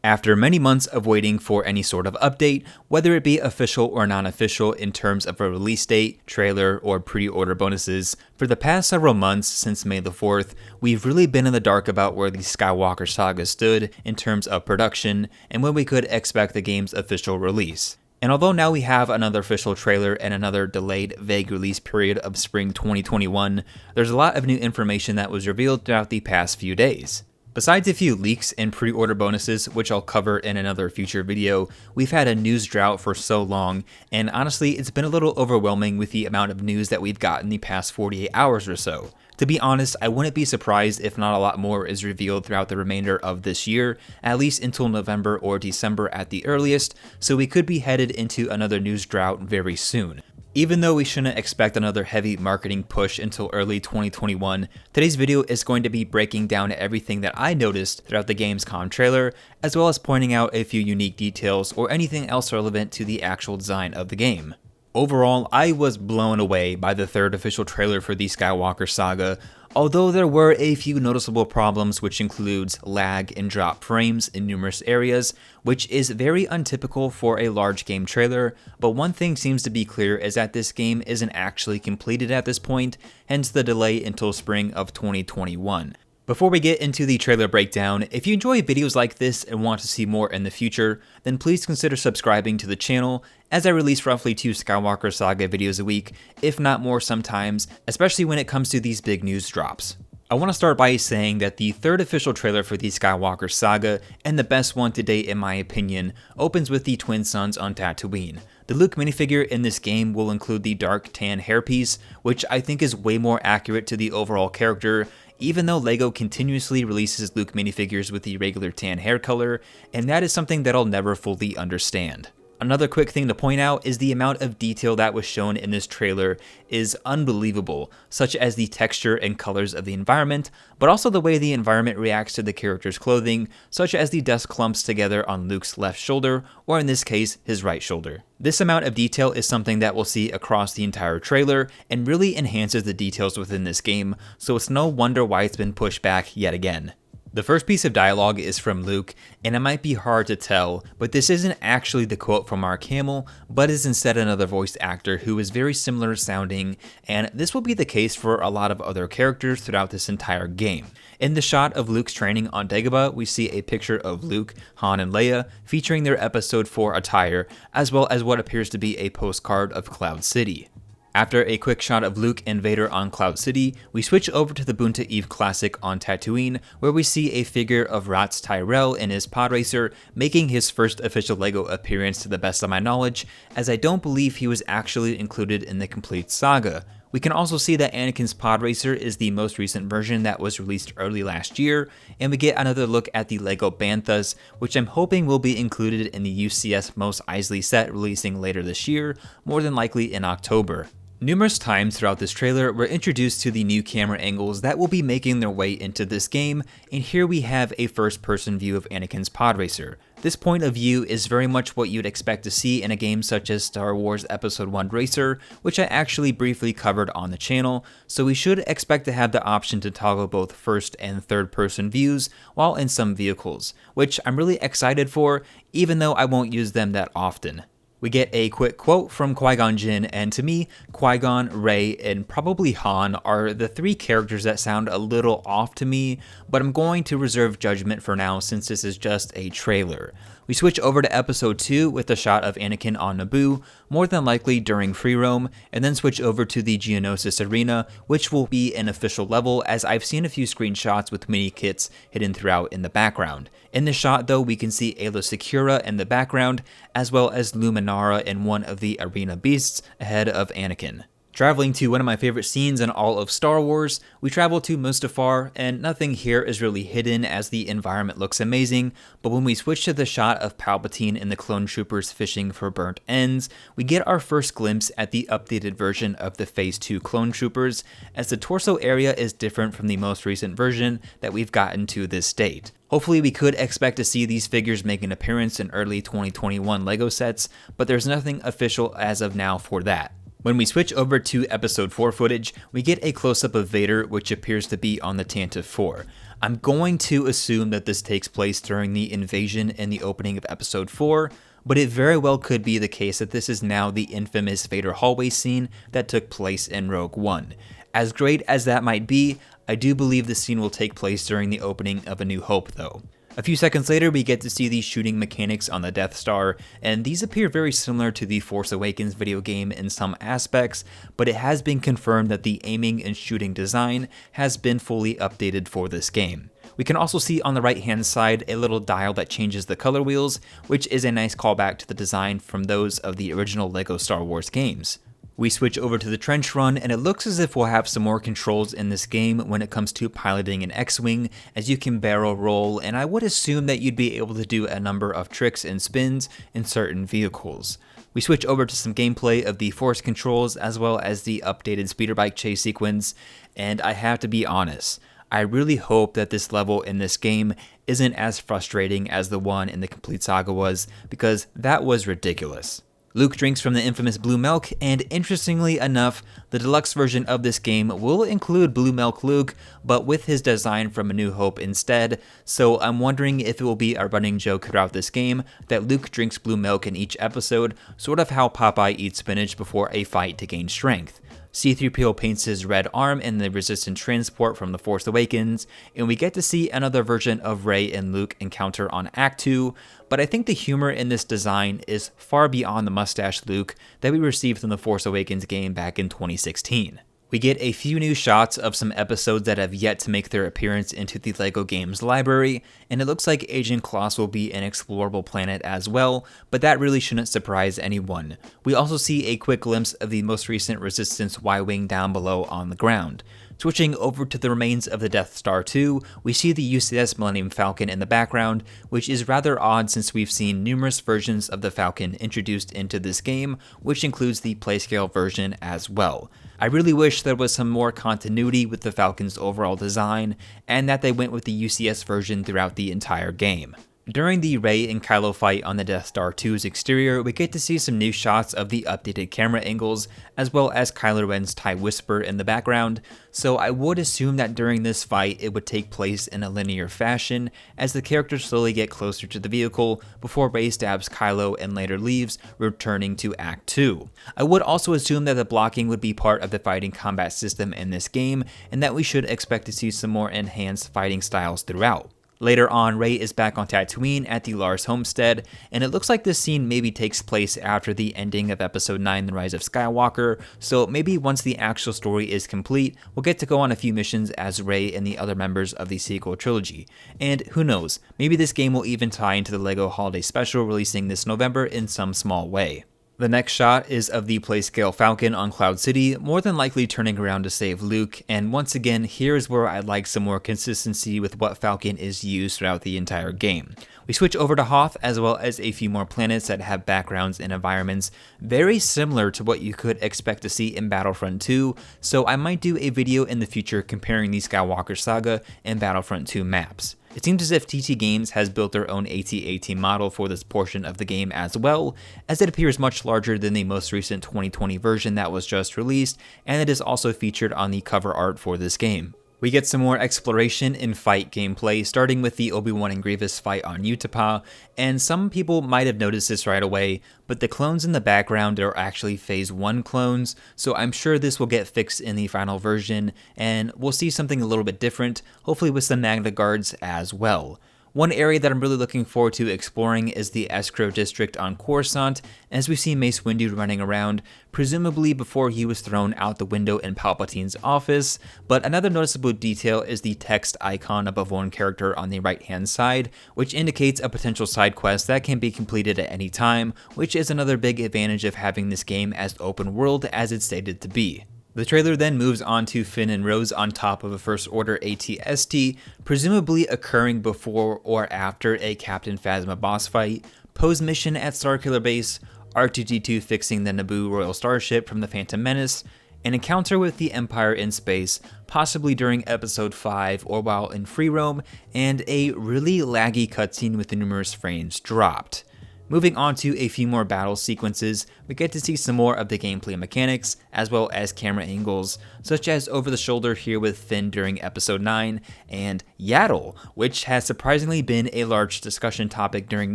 After many months of waiting for any sort of update, whether it be official or non-official in terms of a release date, trailer, or pre-order bonuses, for the past several months since May the 4th, we've really been in the dark about where the Skywalker Saga stood in terms of production and when we could expect the game's official release. And although now we have another official trailer and another delayed vague release period of spring 2021, there's a lot of new information that was revealed throughout the past few days. Besides a few leaks and pre-order bonuses, which I'll cover in another future video, we've had a news drought for so long, and honestly, it's been a little overwhelming with the amount of news that we've gotten the past 48 hours or so. To be honest, I wouldn't be surprised if not a lot more is revealed throughout the remainder of this year, at least until November or December at the earliest, so we could be headed into another news drought very soon. Even though we shouldn't expect another heavy marketing push until early 2021, today's video is going to be breaking down everything that I noticed throughout the Gamescom trailer, as well as pointing out a few unique details or anything else relevant to the actual design of the game. Overall, I was blown away by the third official trailer for the Skywalker Saga, although there were a few noticeable problems, which includes lag and drop frames in numerous areas, which is very untypical for a large game trailer, but one thing seems to be clear is that this game isn't actually completed at this point, hence the delay until spring of 2021. Before we get into the trailer breakdown, if you enjoy videos like this and want to see more in the future, then please consider subscribing to the channel, as I release roughly 2 Skywalker Saga videos a week, if not more sometimes, especially when it comes to these big news drops. I want to start by saying that the third official trailer for the Skywalker Saga, and the best one to date in my opinion, opens with the twin suns on Tatooine. The Luke minifigure in this game will include the dark tan hairpiece, which I think is way more accurate to the overall character, even though LEGO continuously releases Luke minifigures with the regular tan hair color, and that is something that I'll never fully understand. Another quick thing to point out is the amount of detail that was shown in this trailer is unbelievable, such as the texture and colors of the environment, but also the way the environment reacts to the character's clothing, such as the dust clumps together on Luke's left shoulder, or in this case, his right shoulder. This amount of detail is something that we'll see across the entire trailer, and really enhances the details within this game, so it's no wonder why it's been pushed back yet again. The first piece of dialogue is from Luke, and it might be hard to tell, but this isn't actually the quote from Mark Hamill, but is instead another voice actor who is very similar sounding, and this will be the case for a lot of other characters throughout this entire game. In the shot of Luke's training on Dagobah, we see a picture of Luke, Han, and Leia featuring their Episode 4 attire, as well as what appears to be a postcard of Cloud City. After a quick shot of Luke and Vader on Cloud City, we switch over to the Boonta Eve Classic on Tatooine, where we see a figure of Rats Tyrell in his pod racer, making his first official LEGO appearance to the best of my knowledge, as I don't believe he was actually included in the complete saga. We can also see that Anakin's pod racer is the most recent version that was released early last year, and we get another look at the LEGO Banthas, which I'm hoping will be included in the UCS Mos Eisley set releasing later this year, more than likely in October. Numerous times throughout this trailer, we're introduced to the new camera angles that will be making their way into this game, and here we have a first-person view of Anakin's pod racer. This point of view is very much what you'd expect to see in a game such as Star Wars Episode 1 Racer, which I actually briefly covered on the channel, so we should expect to have the option to toggle both first and third-person views while in some vehicles, which I'm really excited for, even though I won't use them that often. We get a quick quote from Qui-Gon Jinn, and to me, Qui-Gon, Rey, and probably Han are the 3 characters that sound a little off to me, but I'm going to reserve judgment for now since this is just a trailer. We switch over to Episode 2 with a shot of Anakin on Naboo, more than likely during free roam, and then switch over to the Geonosis Arena, which will be an official level, as I've seen a few screenshots with mini kits hidden throughout in the background. In this shot though, we can see Aayla Secura in the background, as well as Luminara and one of the arena beasts ahead of Anakin. Traveling to one of my favorite scenes in all of Star Wars, we travel to Mustafar, and nothing here is really hidden as the environment looks amazing, but when we switch to the shot of Palpatine and the clone troopers fishing for burnt ends, we get our first glimpse at the updated version of the Phase 2 clone troopers, as the torso area is different from the most recent version that we've gotten to this date. Hopefully we could expect to see these figures make an appearance in early 2021 LEGO sets, but there's nothing official as of now for that. When we switch over to episode 4 footage, we get a close-up of Vader, which appears to be on the Tantive 4. I'm going to assume that this takes place during the invasion in the opening of episode 4, but it very well could be the case that this is now the infamous Vader hallway scene that took place in Rogue One. As great as that might be, I do believe the scene will take place during the opening of A New Hope though. A few seconds later, we get to see these shooting mechanics on the Death Star, and these appear very similar to the Force Awakens video game in some aspects, but it has been confirmed that the aiming and shooting design has been fully updated for this game. We can also see on the right hand side a little dial that changes the color wheels, which is a nice callback to the design from those of the original LEGO Star Wars games. We switch over to the trench run, and it looks as if we'll have some more controls in this game when it comes to piloting an X-Wing, as you can barrel roll, and I would assume that you'd be able to do a number of tricks and spins in certain vehicles. We switch over to some gameplay of the Force controls as well as the updated speeder bike chase sequence, and I have to be honest, I really hope that this level in this game isn't as frustrating as the one in the Complete Saga was, because that was ridiculous. Luke drinks from the infamous blue milk, and interestingly enough, the deluxe version of this game will include blue milk Luke, but with his design from A New Hope instead, so I'm wondering if it will be a running joke throughout this game that Luke drinks blue milk in each episode, sort of how Popeye eats spinach before a fight to gain strength. C-3PO paints his red arm in the Resistance transport from The Force Awakens, and we get to see another version of Rey and Luke encounter on Act 2, but I think the humor in this design is far beyond the mustache Luke that we received from The Force Awakens game back in 2016. We get a few new shots of some episodes that have yet to make their appearance into the LEGO Games library, and it looks like Agent Kloss will be an explorable planet as well, but that really shouldn't surprise anyone. We also see a quick glimpse of the most recent Resistance Y-Wing down below on the ground. Switching over to the remains of the Death Star 2, we see the UCS Millennium Falcon in the background, which is rather odd since we've seen numerous versions of the Falcon introduced into this game, which includes the Playscale version as well. I really wish there was some more continuity with the Falcon's overall design, and that they went with the UCS version throughout the entire game. During the Rey and Kylo fight on the Death Star 2's exterior, we get to see some new shots of the updated camera angles, as well as Kylo Ren's TIE Whisper in the background, so I would assume that during this fight it would take place in a linear fashion, as the characters slowly get closer to the vehicle before Rey stabs Kylo and later leaves, returning to Act 2. I would also assume that the blocking would be part of the fighting combat system in this game, and that we should expect to see some more enhanced fighting styles throughout. Later on, Rey is back on Tatooine at the Lars homestead, and it looks like this scene maybe takes place after the ending of Episode 9, The Rise of Skywalker, so maybe once the actual story is complete, we'll get to go on a few missions as Rey and the other members of the sequel trilogy. And who knows, maybe this game will even tie into the LEGO Holiday Special releasing this November in some small way. The next shot is of the Playscale Falcon on Cloud City, more than likely turning around to save Luke, and once again, here's where I'd like some more consistency with what Falcon is used throughout the entire game. We switch over to Hoth, as well as a few more planets that have backgrounds and environments very similar to what you could expect to see in Battlefront 2, so I might do a video in the future comparing the Skywalker Saga and Battlefront 2 maps. It seems as if TT Games has built their own AT-AT model for this portion of the game as well, as it appears much larger than the most recent 2020 version that was just released, and it is also featured on the cover art for this game. We get some more exploration and fight gameplay, starting with the Obi-Wan and Grievous fight on Utapau, and some people might have noticed this right away, but the clones in the background are actually Phase 1 clones, so I'm sure this will get fixed in the final version, and we'll see something a little bit different, hopefully with some Magna Guards as well. One area that I'm really looking forward to exploring is the Escrow District on Coruscant, as we see Mace Windu running around, presumably before he was thrown out the window in Palpatine's office, but another noticeable detail is the text icon above one character on the right hand side, which indicates a potential side quest that can be completed at any time, which is another big advantage of having this game as open world as it's stated to be. The trailer then moves on to Finn and Rose on top of a First Order AT-ST, presumably occurring before or after a Captain Phasma boss fight, Poe's mission at Starkiller Base, R2-D2 fixing the Naboo Royal Starship from the Phantom Menace, an encounter with the Empire in space, possibly during Episode 5 or while in free roam, and a really laggy cutscene with numerous frames dropped. Moving on to a few more battle sequences, we get to see some more of the gameplay mechanics, as well as camera angles, such as over the shoulder here with Finn during episode 9, and Yaddle, which has surprisingly been a large discussion topic during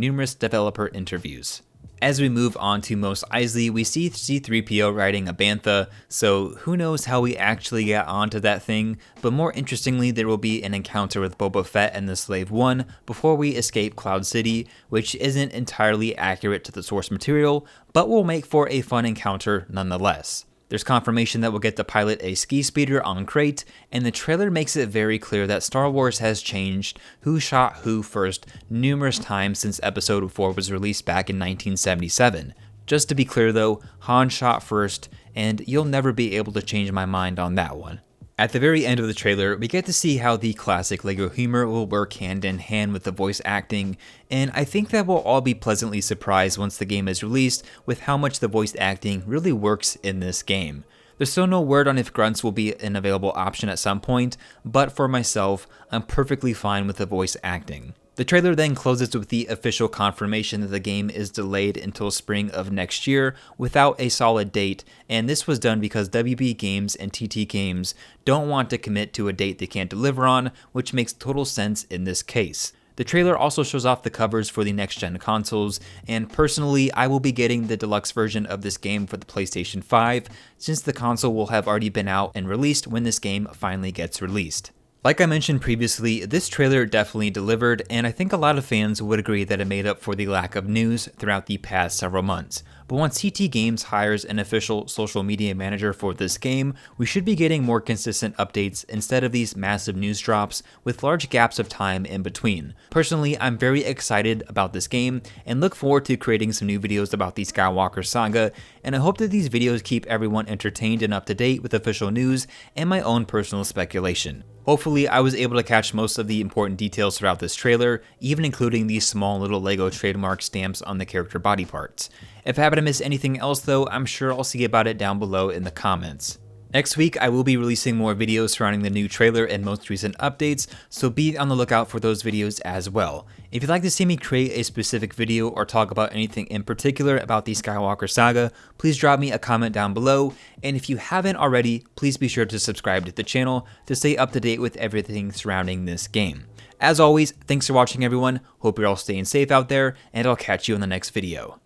numerous developer interviews. As we move on to Mos Eisley, we see C-3PO riding a bantha, so who knows how we actually got onto that thing, but more interestingly there will be an encounter with Boba Fett and the Slave One before we escape Cloud City, which isn't entirely accurate to the source material, but will make for a fun encounter nonetheless. There's confirmation that we'll get to pilot a ski speeder on Crate, and the trailer makes it very clear that Star Wars has changed who shot who first numerous times since Episode 4 was released back in 1977. Just to be clear though, Han shot first, and you'll never be able to change my mind on that one. At the very end of the trailer, we get to see how the classic LEGO humor will work hand in hand with the voice acting, and I think that we'll all be pleasantly surprised once the game is released with how much the voice acting really works in this game. There's still no word on if grunts will be an available option at some point, but for myself, I'm perfectly fine with the voice acting. The trailer then closes with the official confirmation that the game is delayed until spring of next year without a solid date, and this was done because WB Games and TT Games don't want to commit to a date they can't deliver on, which makes total sense in this case. The trailer also shows off the covers for the next-gen consoles, and personally, I will be getting the deluxe version of this game for the PlayStation 5, since the console will have already been out and released when this game finally gets released. Like I mentioned previously, this trailer definitely delivered, and I think a lot of fans would agree that it made up for the lack of news throughout the past several months. But once TT Games hires an official social media manager for this game, we should be getting more consistent updates instead of these massive news drops with large gaps of time in between. Personally, I'm very excited about this game and look forward to creating some new videos about the Skywalker Saga, and I hope that these videos keep everyone entertained and up to date with official news and my own personal speculation. Hopefully, I was able to catch most of the important details throughout this trailer, even including these small little LEGO trademark stamps on the character body parts. If I happen to miss anything else though, I'm sure I'll see about it down below in the comments. Next week, I will be releasing more videos surrounding the new trailer and most recent updates, so be on the lookout for those videos as well. If you'd like to see me create a specific video or talk about anything in particular about the Skywalker Saga, please drop me a comment down below, and if you haven't already, please be sure to subscribe to the channel to stay up to date with everything surrounding this game. As always, thanks for watching everyone, hope you're all staying safe out there, and I'll catch you in the next video.